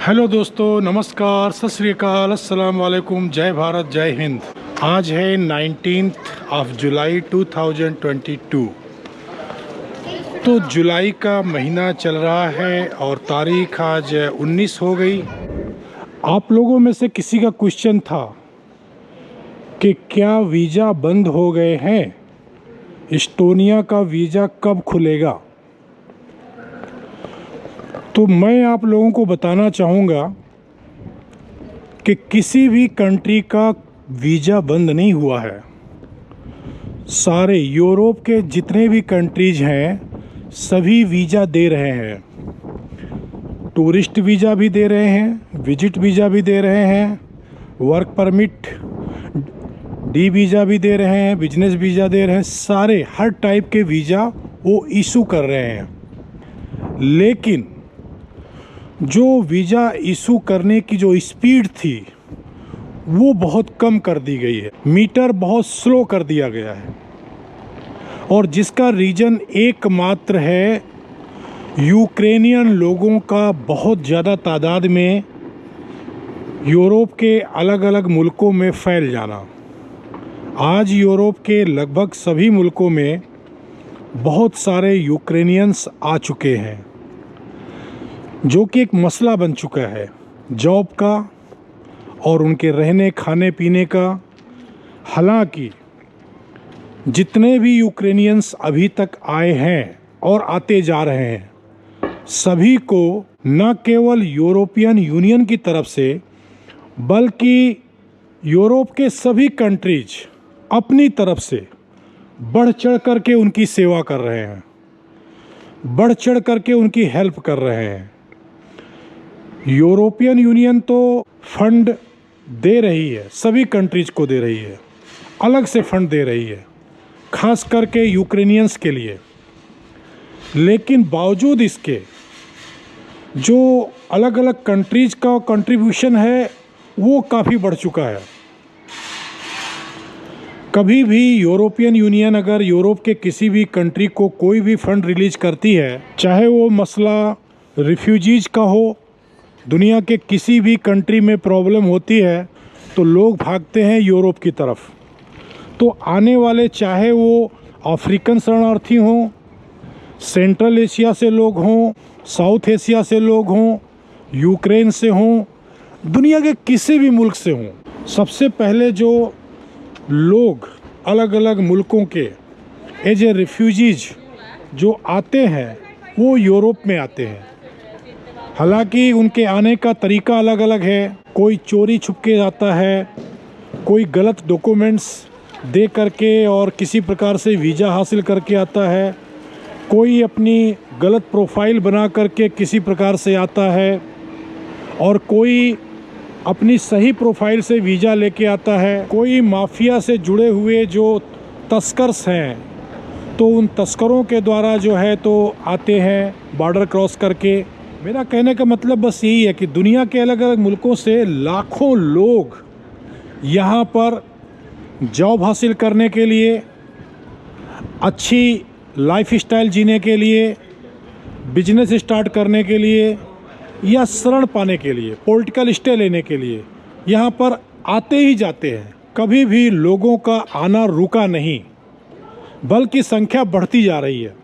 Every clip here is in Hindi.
हेलो दोस्तों, नमस्कार, सत श्री अकाल, अस्सलाम वालेकुम, जय भारत, जय हिंद। आज है 19 जुलाई 2022। तो जुलाई का महीना चल रहा है और तारीख आज 19 हो गई। आप लोगों में से किसी का क्वेश्चन था कि क्या वीज़ा बंद हो गए हैं, इस्टोनिया का वीज़ा कब खुलेगा। तो मैं आप लोगों को बताना चाहूँगा कि किसी भी कंट्री का वीज़ा बंद नहीं हुआ है। सारे यूरोप के जितने भी कंट्रीज हैं सभी वीज़ा दे रहे हैं। टूरिस्ट वीज़ा भी दे रहे हैं, विजिट वीज़ा भी दे रहे हैं, वर्क परमिट डी वीज़ा भी दे रहे हैं, बिजनेस वीज़ा दे रहे हैं। सारे हर टाइप के वीज़ा वो इशू कर रहे हैं। लेकिन जो वीज़ा इशू करने की जो स्पीड थी वो बहुत कम कर दी गई है। मीटर बहुत स्लो कर दिया गया है और जिसका रीज़न एकमात्र है यूक्रेनियन लोगों का बहुत ज़्यादा तादाद में यूरोप के अलग अलग मुल्कों में फैल जाना। आज यूरोप के लगभग सभी मुल्कों में बहुत सारे यूक्रेनियंस आ चुके हैं, जो कि एक मसला बन चुका है जॉब का और उनके रहने खाने पीने का। हालांकि जितने भी यूक्रेनियंस अभी तक आए हैं और आते जा रहे हैं, सभी को न केवल यूरोपियन यूनियन की तरफ से बल्कि यूरोप के सभी कंट्रीज अपनी तरफ से बढ़ चढ़ करके उनकी सेवा कर रहे हैं, बढ़ चढ़ करके उनकी हेल्प कर रहे हैं। यूरोपियन यूनियन तो फंड दे रही है, सभी कंट्रीज को दे रही है, अलग से फंड दे रही है खास करके यूक्रेनियंस के लिए। लेकिन बावजूद इसके जो अलग अलग कंट्रीज का कंट्रीब्यूशन है वो काफ़ी बढ़ चुका है। कभी भी यूरोपियन यूनियन अगर यूरोप के किसी भी कंट्री को कोई भी फंड रिलीज करती है, चाहे वो मसला रिफ्यूजीज का हो, दुनिया के किसी भी कंट्री में प्रॉब्लम होती है तो लोग भागते हैं यूरोप की तरफ। तो आने वाले चाहे वो अफ्रीकन शरणार्थी हों, सेंट्रल एशिया से लोग हों, साउथ एशिया से लोग हों, यूक्रेन से हों, दुनिया के किसी भी मुल्क से हों, सबसे पहले जो लोग अलग अलग मुल्कों के एज ए रिफ्यूजीज जो आते हैं वो यूरोप में आते हैं। हालांकि उनके आने का तरीका अलग अलग है। कोई चोरी छुप के आता है, कोई गलत डॉक्यूमेंट्स दे करके और किसी प्रकार से वीज़ा हासिल करके आता है, कोई अपनी गलत प्रोफाइल बना करके किसी प्रकार से आता है और कोई अपनी सही प्रोफाइल से वीज़ा लेके आता है। कोई माफिया से जुड़े हुए जो तस्कर्स हैं तो उन तस्करों के द्वारा जो है तो आते हैं बॉर्डर क्रॉस करके। मेरा कहने का मतलब बस यही है कि दुनिया के अलग अलग मुल्कों से लाखों लोग यहाँ पर जॉब हासिल करने के लिए, अच्छी लाइफस्टाइल जीने के लिए, बिजनेस स्टार्ट करने के लिए या शरण पाने के लिए, पॉलिटिकल स्टे लेने के लिए यहाँ पर आते ही जाते हैं। कभी भी लोगों का आना रुका नहीं, बल्कि संख्या बढ़ती जा रही है।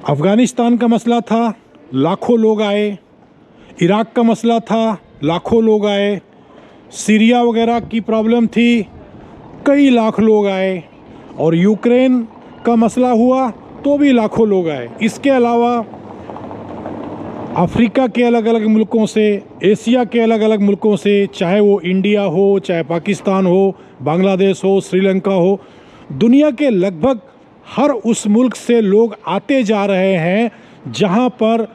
अफ़गानिस्तान का मसला था, लाखों लोग आए। इराक का मसला था, लाखों लोग आए। सीरिया वगैरह की प्रॉब्लम थी, कई लाख लोग आए। और यूक्रेन का मसला हुआ तो भी लाखों लोग आए। इसके अलावा अफ्रीका के अलग अलग मुल्कों से, एशिया के अलग अलग मुल्कों से, चाहे वो इंडिया हो, चाहे पाकिस्तान हो, बांग्लादेश हो, श्रीलंका हो, दुनिया के लगभग हर उस मुल्क से लोग आते जा रहे हैं जहां पर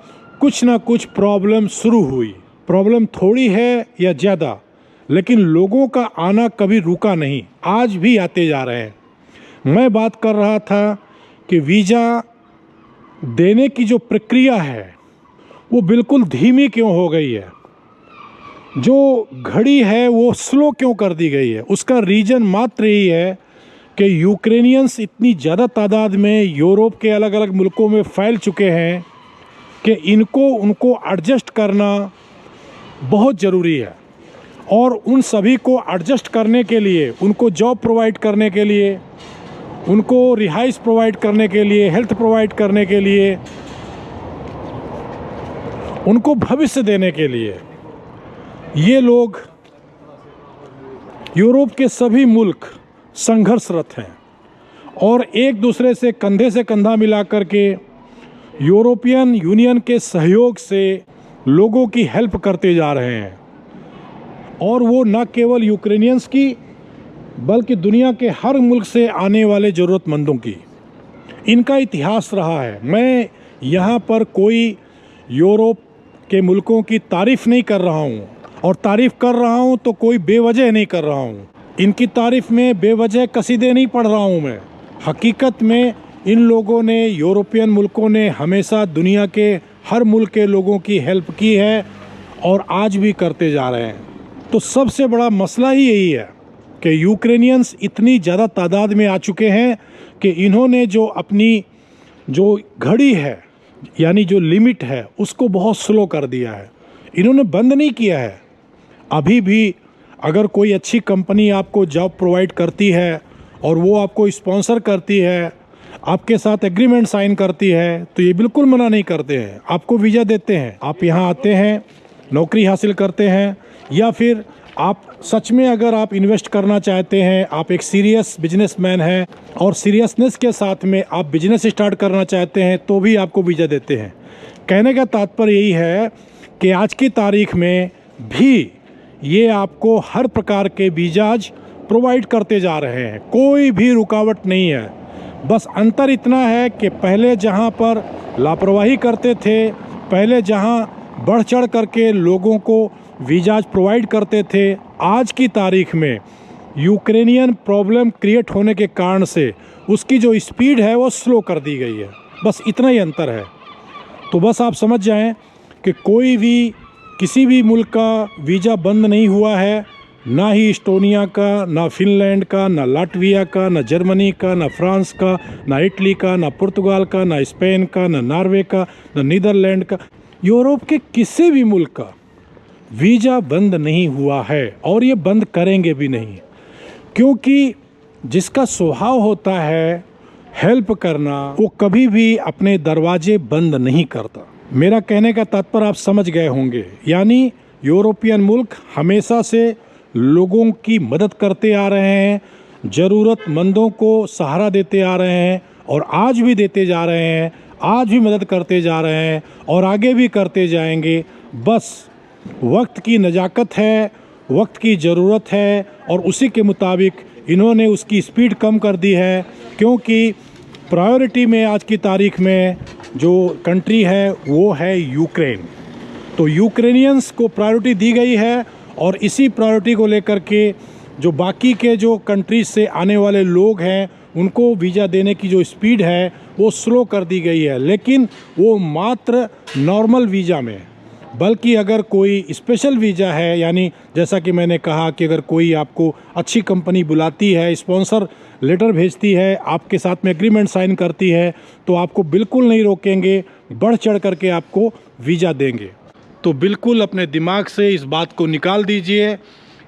कुछ ना कुछ प्रॉब्लम शुरू हुई। प्रॉब्लम थोड़ी है या ज़्यादा, लेकिन लोगों का आना कभी रुका नहीं, आज भी आते जा रहे हैं। मैं बात कर रहा था कि वीज़ा देने की जो प्रक्रिया है वो बिल्कुल धीमी क्यों हो गई है, जो घड़ी है वो स्लो क्यों कर दी गई है। उसका रीज़न मात्र यही है कि यूक्रेनियंस इतनी ज़्यादा तादाद में यूरोप के अलग अलग मुल्कों में फैल चुके हैं कि उनको एडजस्ट करना, बहुत ज़रूरी है। और उन सभी को एडजस्ट करने के लिए, उनको जॉब प्रोवाइड करने के लिए, उनको रिहाइश प्रोवाइड करने के लिए, हेल्थ प्रोवाइड करने के लिए, उनको भविष्य देने के लिए ये लोग, यूरोप के सभी मुल्क संघर्षरत हैं और एक दूसरे से कंधा मिलाकर के यूरोपियन यूनियन के सहयोग से लोगों की हेल्प करते जा रहे हैं। और वो न केवल यूक्रेनियंस की बल्कि दुनिया के हर मुल्क से आने वाले ज़रूरतमंदों की। इनका इतिहास रहा है। मैं यहाँ पर कोई यूरोप के मुल्कों की तारीफ़ नहीं कर रहा हूँ, और तारीफ़ कर रहा हूँ तो कोई बेवजह नहीं कर रहा हूँ। इनकी तारीफ़ में बेवजह कसीदे नहीं पढ़ रहा हूँ मैं। हकीकत में इन लोगों ने, यूरोपियन मुल्कों ने हमेशा दुनिया के हर मुल्क के लोगों की हेल्प की है और आज भी करते जा रहे हैं। तो सबसे बड़ा मसला ही यही है कि यूक्रेनियंस इतनी ज़्यादा तादाद में आ चुके हैं कि इन्होंने जो अपनी जो घड़ी है, यानी जो लिमिट है, उसको बहुत स्लो कर दिया है। इन्होंने बंद नहीं किया है। अभी भी अगर कोई अच्छी कंपनी आपको जॉब प्रोवाइड करती है और वो आपको स्पॉन्सर करती है, आपके साथ एग्रीमेंट साइन करती है, तो ये बिल्कुल मना नहीं करते हैं, आपको वीज़ा देते हैं। आप यहाँ आते हैं, नौकरी हासिल करते हैं, या फिर आप सच में अगर आप इन्वेस्ट करना चाहते हैं, आप एक सीरियस बिजनेसमैन हैं और सीरियसनेस के साथ में आप बिजनेस स्टार्ट करना चाहते हैं, तो भी आपको वीज़ा देते हैं। कहने का तात्पर्य यही है कि आज की तारीख में भी ये आपको हर प्रकार के वीज़ाज प्रोवाइड करते जा रहे हैं, कोई भी रुकावट नहीं है। बस अंतर इतना है कि पहले जहां पर लापरवाही करते थे, पहले जहां बढ़ चढ़ करके लोगों को वीज़ाज प्रोवाइड करते थे, आज की तारीख में यूक्रेनियन प्रॉब्लम क्रिएट होने के कारण से उसकी जो स्पीड है वो स्लो कर दी गई है। बस इतना ही अंतर है। तो बस आप समझ जाएं कि कोई भी, किसी भी मुल्क का वीज़ा बंद नहीं हुआ है, ना ही इस्टोनिया का, ना फिनलैंड का, ना लाटविया का, ना जर्मनी का, ना फ्रांस का, ना इटली का, ना पुर्तगाल का, ना स्पेन का, ना नॉर्वे का, ना नीदरलैंड का। यूरोप के किसी भी मुल्क का वीज़ा बंद नहीं हुआ है और ये बंद करेंगे भी नहीं, क्योंकि जिसका स्वभाव होता है हेल्प करना, वो कभी भी अपने दरवाजे बंद नहीं करता। मेरा कहने का तात्पर्य आप समझ गए होंगे। यानी यूरोपियन मुल्क हमेशा से लोगों की मदद करते आ रहे हैं, ज़रूरतमंदों को सहारा देते आ रहे हैं और आज भी देते जा रहे हैं, आज भी मदद करते जा रहे हैं और आगे भी करते जाएंगे। बस वक्त की नज़ाकत है, वक्त की ज़रूरत है और उसी के मुताबिक इन्होंने उसकी स्पीड कम कर दी है, क्योंकि प्रायोरिटी में आज की तारीख में जो कंट्री है वो है यूक्रेन। तो यूक्रेनियंस को प्रायोरिटी दी गई है और इसी प्रायोरिटी को लेकर के जो बाकी के जो कंट्रीज से आने वाले लोग हैं उनको वीज़ा देने की जो स्पीड है वो स्लो कर दी गई है, लेकिन वो मात्र नॉर्मल वीज़ा में। बल्कि अगर कोई स्पेशल वीज़ा है, यानी जैसा कि मैंने कहा कि अगर कोई आपको अच्छी कंपनी बुलाती है, स्पॉन्सर लेटर भेजती है, आपके साथ में एग्रीमेंट साइन करती है, तो आपको बिल्कुल नहीं रोकेंगे, बढ़ चढ़ करके आपको वीज़ा देंगे। तो बिल्कुल अपने दिमाग से इस बात को निकाल दीजिए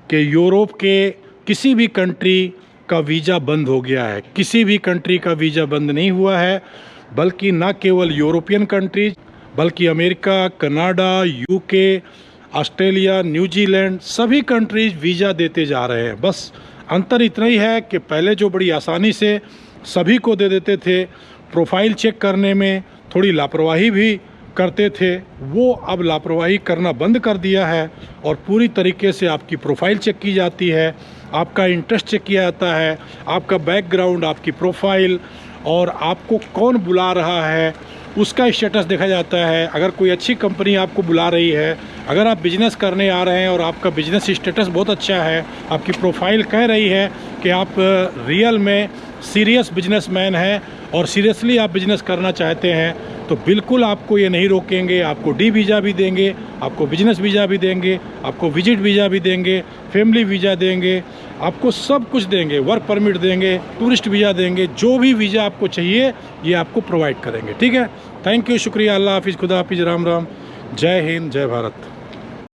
कि यूरोप के किसी भी कंट्री का वीज़ा बंद हो गया है। किसी भी कंट्री का वीज़ा बंद नहीं हुआ है, बल्कि न केवल यूरोपियन कंट्रीज बल्कि America, Canada, UK, Australia, New Zealand, सभी कंट्रीज वीज़ा देते जा रहे हैं। बस अंतर इतना ही है कि पहले जो बड़ी आसानी से सभी को दे देते थे, प्रोफाइल चेक करने में थोड़ी लापरवाही भी करते थे, वो अब लापरवाही करना बंद कर दिया है और पूरी तरीके से आपकी प्रोफाइल चेक की जाती है, आपका इंटरेस्ट चेक किया जाता है, आपका बैकग्राउंड, आपकी प्रोफाइल और आपको कौन बुला रहा है उसका स्टेटस देखा जाता है। अगर कोई अच्छी कंपनी आपको बुला रही है, अगर आप बिजनेस करने आ रहे हैं और आपका बिजनेस स्टेटस बहुत अच्छा है, आपकी प्रोफाइल कह रही है कि आप रियल में सीरियस बिजनेसमैन हैं और सीरियसली आप बिजनेस करना चाहते हैं, तो बिल्कुल आपको ये नहीं रोकेंगे। आपको डी वीज़ा भी देंगे, आपको बिजनेस वीज़ा भी देंगे, आपको विजिट वीज़ा भी देंगे, फैमिली वीज़ा देंगे, आपको सब कुछ देंगे, वर्क परमिट देंगे, टूरिस्ट वीज़ा देंगे, जो भी वीज़ा आपको चाहिए ये आपको प्रोवाइड करेंगे। ठीक है, थैंक यू, शुक्रिया, अल्लाह हाफिज़, खुदा हाफिज़, राम राम, जय हिंद, जय भारत।